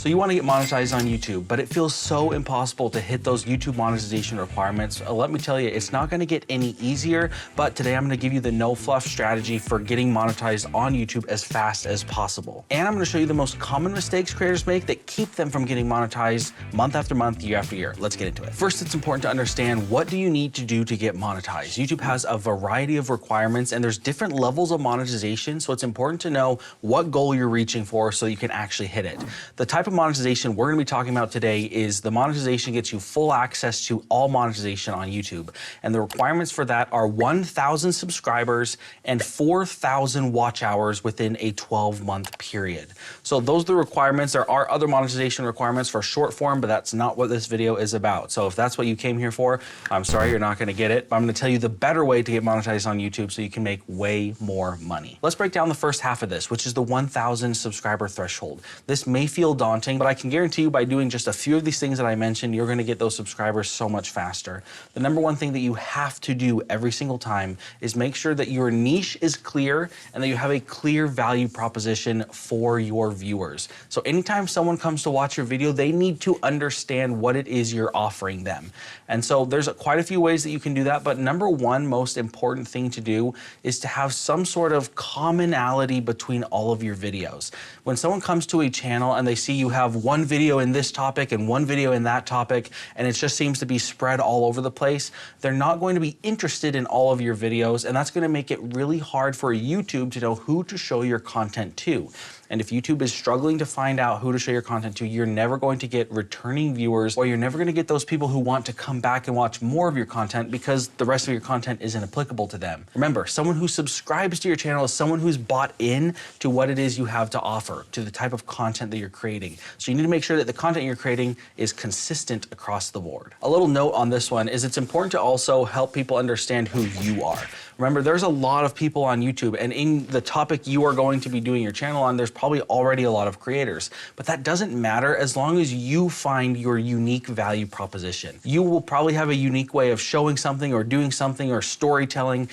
So you want to get monetized on YouTube, but it feels so impossible to hit those YouTube monetization requirements. Let me tell you, it's not going to get any easier, but today I'm going to give you the no fluff strategy for getting monetized on YouTube as fast as possible. And I'm going to show you the most common mistakes creators make that keep them from getting monetized month after month, year after year. Let's get into it. First, it's important to understand, what do you need to do to get monetized? YouTube has a variety of requirements and there's different levels of monetization, so it's important to know what goal you're reaching for so you can actually hit it. The type of monetization we're going to be talking about today is the monetization gets you full access to all monetization on YouTube. And the requirements for that are 1,000 subscribers and 4,000 watch hours within a 12-month period. So those are the requirements. There are other monetization requirements for short form, but that's not what this video is about. So if that's what you came here for, I'm sorry, you're not going to get it. But I'm going to tell you the better way to get monetized on YouTube so you can make way more money. Let's break down the first half of this, which is the 1,000 subscriber threshold. This may feel daunting, but I can guarantee you by doing just a few of these things that I mentioned, you're going to get those subscribers so much faster. The number one thing that you have to do every single time is make sure that your niche is clear and that you have a clear value proposition for your viewers. So anytime someone comes to watch your video, they need to understand what it is you're offering them. And so there's quite a few ways that you can do that, but number one most important thing to do is to have some sort of commonality between all of your videos. When someone comes to a channel and they see you have one video in this topic and one video in that topic, and it just seems to be spread all over the place, they're not going to be interested in all of your videos, and that's going to make it really hard for YouTube to know who to show your content to. And if YouTube is struggling to find out who to show your content to, you're never going to get returning viewers, or you're never going to get those people who want to come back and watch more of your content because the rest of your content isn't applicable to them. Remember, someone who subscribes to your channel is someone who's bought in to what it is you have to offer, to the type of content that you're creating. So you need to make sure that the content you're creating is consistent across the board. A little note on this one is it's important to also help people understand who you are. Remember, there's a lot of people on YouTube, and in the topic you are going to be doing your channel on, there's probably already a lot of creators. But that doesn't matter as long as you find your unique value proposition. You will probably have a unique way of showing something or doing something or storytelling.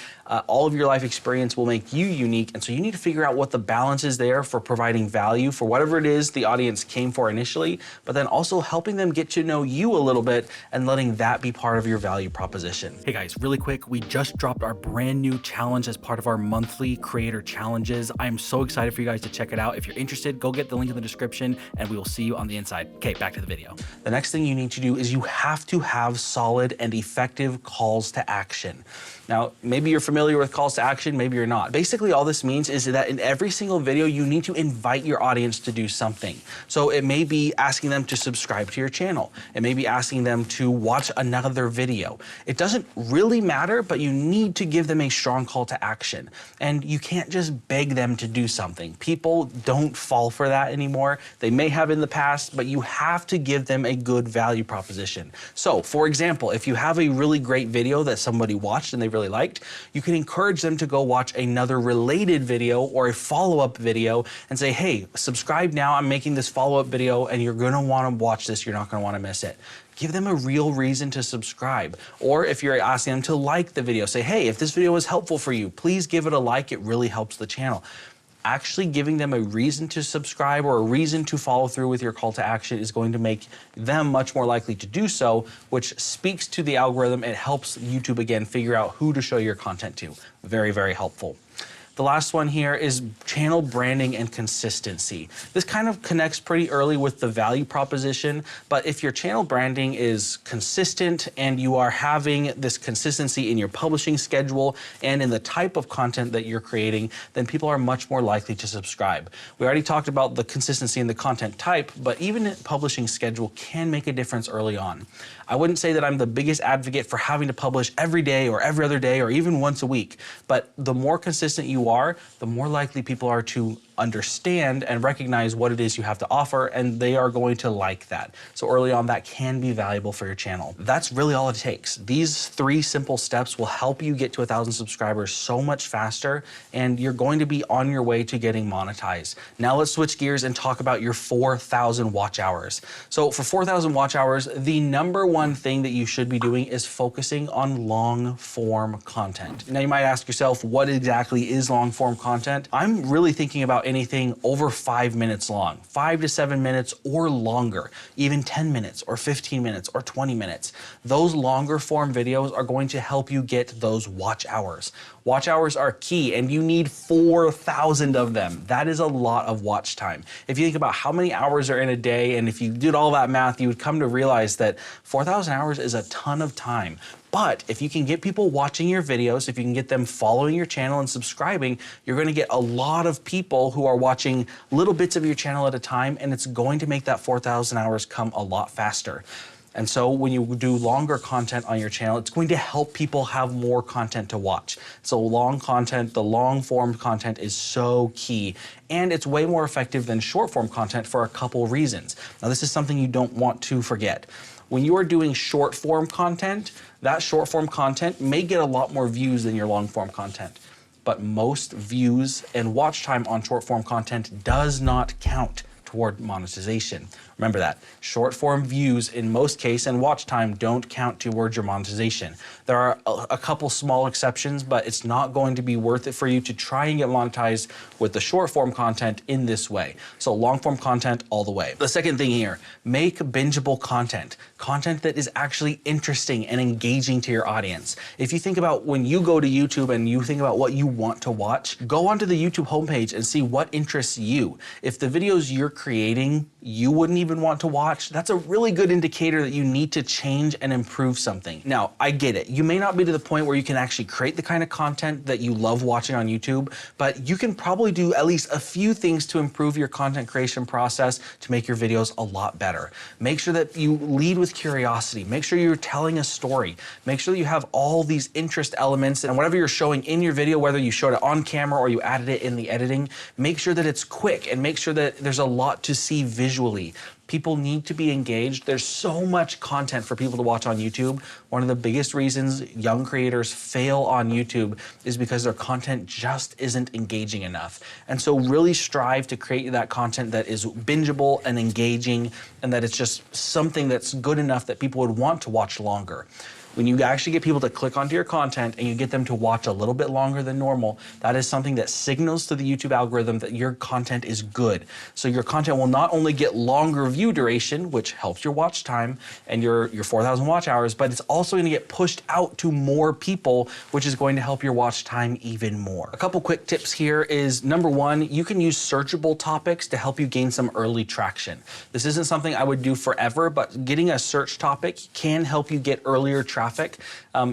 All of your life experience will make you unique, and so you need to figure out what the balance is there for providing value for whatever it is the audience came for initially, but then also helping them get to know you a little bit and letting that be part of your value proposition. Hey guys, really quick, we just dropped our brand new challenge as part of our monthly creator challenges. I'm so excited for you guys to check it out. If you're interested, go get the link in the description and we will see you on the inside. Okay, back to the video. The next thing you need to do is you have to have solid and effective calls to action. Now, maybe you're familiar with calls to action, maybe you're not. Basically, all this means is that in every single video, you need to invite your audience to do something. So it may be asking them to subscribe to your channel. It may be asking them to watch another video. It doesn't really matter, but you need to give them a strong call to action. And you can't just beg them to do something. People don't fall for that anymore. They may have in the past, but you have to give them a good value proposition. So, for example, if you have a really great video that somebody watched and they really liked, you can encourage them to go watch another related video or a follow-up video and say, hey, subscribe now, I'm making this follow-up video and you're gonna wanna watch this, you're not gonna wanna miss it. Give them a real reason to subscribe. Or if you're asking them to like the video, say, hey, if this video was helpful for you, please give it a like, it really helps the channel. Actually giving them a reason to subscribe or a reason to follow through with your call to action is going to make them much more likely to do so, which speaks to the algorithm. It helps YouTube, again, figure out who to show your content to. Very, very helpful. The last one here is channel branding and consistency. This kind of connects pretty early with the value proposition, but if your channel branding is consistent and you are having this consistency in your publishing schedule and in the type of content that you're creating, then people are much more likely to subscribe. We already talked about the consistency in the content type, but even a publishing schedule can make a difference early on. I wouldn't say that I'm the biggest advocate for having to publish every day or every other day or even once a week, but the more consistent you are, the more likely people are to understand and recognize what it is you have to offer, and they are going to like that. So early on, that can be valuable for your channel. That's really all it takes. These 3 simple steps will help you get to 1,000 subscribers so much faster, and you're going to be on your way to getting monetized. Now let's switch gears and talk about your 4,000 watch hours. So for 4,000 watch hours, the number one thing that you should be doing is focusing on long form content. Now you might ask yourself, what exactly is long form content? I'm really thinking about about anything over 5 minutes long, 5 to 7 minutes or longer, even 10 minutes or 15 minutes or 20 minutes. Those longer form videos are going to help you get those watch hours. Watch hours are key, and you need 4,000 of them. That is a lot of watch time. If you think about how many hours are in a day, and if you did all that math, you would come to realize that 4,000 hours is a ton of time. But if you can get people watching your videos, if you can get them following your channel and subscribing, you're going to get a lot of people who are watching little bits of your channel at a time, and it's going to make that 4,000 hours come a lot faster. And so when you do longer content on your channel, it's going to help people have more content to watch. So long content, the long form content is so key, and it's way more effective than short form content for a couple reasons. Now, this is something you don't want to forget. When you are doing short form content, that short form content may get a lot more views than your long form content. But most views and watch time on short form content does not count toward monetization. Remember that. Short form views in most cases and watch time don't count towards your monetization. There are a couple small exceptions, but it's not going to be worth it for you to try and get monetized with the short form content in this way. So long form content all the way. The second thing here, make bingeable content. Content that is actually interesting and engaging to your audience. If you think about when you go to YouTube and you think about what you want to watch, go onto the YouTube homepage and see what interests you. If the videos you're creating you wouldn't even want to watch, that's a really good indicator that you need to change and improve something. Now, I get it. You may not be to the point where you can actually create the kind of content that you love watching on YouTube, but you can probably do at least a few things to improve your content creation process to make your videos a lot better. Make sure that you lead with curiosity. Make sure you're telling a story. Make sure that you have all these interest elements, and whatever you're showing in your video, whether you showed it on camera or you added it in the editing, make sure that it's quick and make sure that there's a lot to see visually. People need to be engaged. There's so much content for people to watch on YouTube. One of the biggest reasons young creators fail on YouTube is because their content just isn't engaging enough. And so really strive to create that content that is bingeable and engaging, and that it's just something that's good enough that people would want to watch longer. When you actually get people to click onto your content and you get them to watch a little bit longer than normal, that is something that signals to the YouTube algorithm that your content is good. So your content will not only get longer view duration, which helps your watch time and your 4,000 watch hours, but it's also going to get pushed out to more people, which is going to help your watch time even more. A couple quick tips here is, number one, you can use searchable topics to help you gain some early traction. This isn't something I would do forever, but getting a search topic can help you get earlier traction.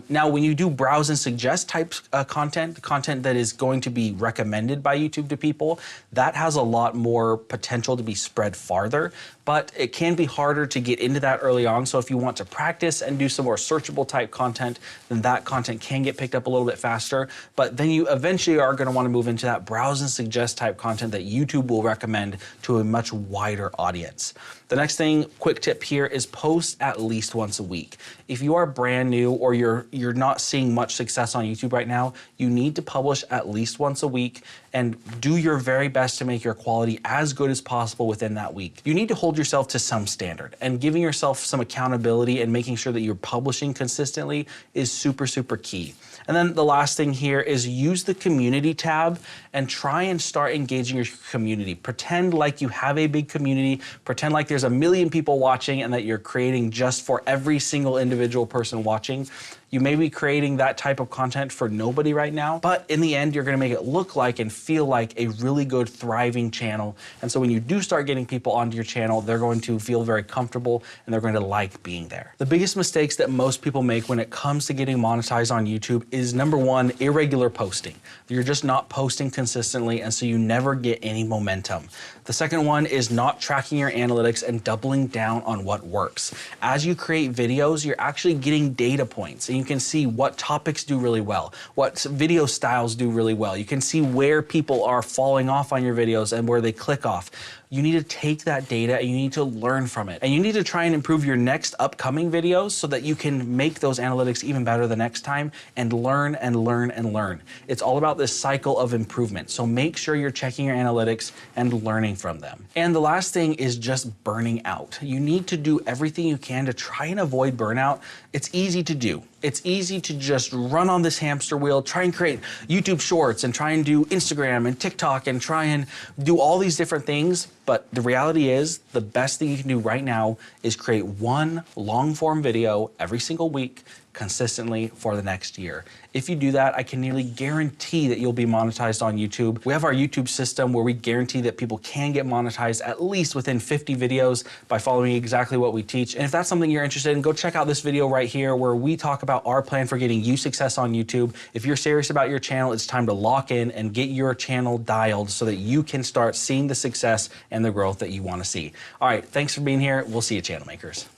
Now, when you do browse and suggest type content that is going to be recommended by YouTube to people, that has a lot more potential to be spread farther, but it can be harder to get into that early on. So if you want to practice and do some more searchable type content, then that content can get picked up a little bit faster. But then you eventually are going to want to move into that browse and suggest type content that YouTube will recommend to a much wider audience. The next thing, quick tip here, is post at least once a week. If you are brand new or you're not seeing much success on YouTube right now, you need to publish at least once a week and do your very best to make your quality as good as possible within that week. You need to hold yourself to some standard, and giving yourself some accountability and making sure that you're publishing consistently is super, super key. And then the last thing here is use the community tab and try and start engaging your community. Pretend like you have a big community, pretend like there's a million people watching and that you're creating just for every single individual person watching. You may be creating that type of content for nobody right now, but in the end, you're gonna make it look like and feel like a really good, thriving channel. And so when you do start getting people onto your channel, they're going to feel very comfortable and they're going to like being there. The biggest mistakes that most people make when it comes to getting monetized on YouTube is, number one, irregular posting. You're just not posting consistently, and so you never get any momentum. The second one is not tracking your analytics and doubling down on what works. As you create videos, you're actually getting data points, and you can see what topics do really well, what video styles do really well. You can see where people are falling off on your videos and where they click off. you need to take that data and you need to learn from it. And you need to try and improve your next upcoming videos so that you can make those analytics even better the next time and learn and learn and learn. It's all about this cycle of improvement. So make sure you're checking your analytics and learning from them. And the last thing is just burning out. You need to do everything you can to try and avoid burnout. It's easy to do. It's easy to just run on this hamster wheel, try and create YouTube shorts and try and do Instagram and TikTok and try and do all these different things. But the reality is the best thing you can do right now is create one long form video every single week consistently for the next year. If you do that, I can nearly guarantee that you'll be monetized on YouTube. We have our YouTube system where we guarantee that people can get monetized at least within 50 videos by following exactly what we teach. And if that's something you're interested in, go check out this video right here where we talk about our plan for getting you success on YouTube. If you're serious about your channel, it's time to lock in and get your channel dialed so that you can start seeing the success and the growth that you want to see. All right, thanks for being here. We'll see you, channel makers.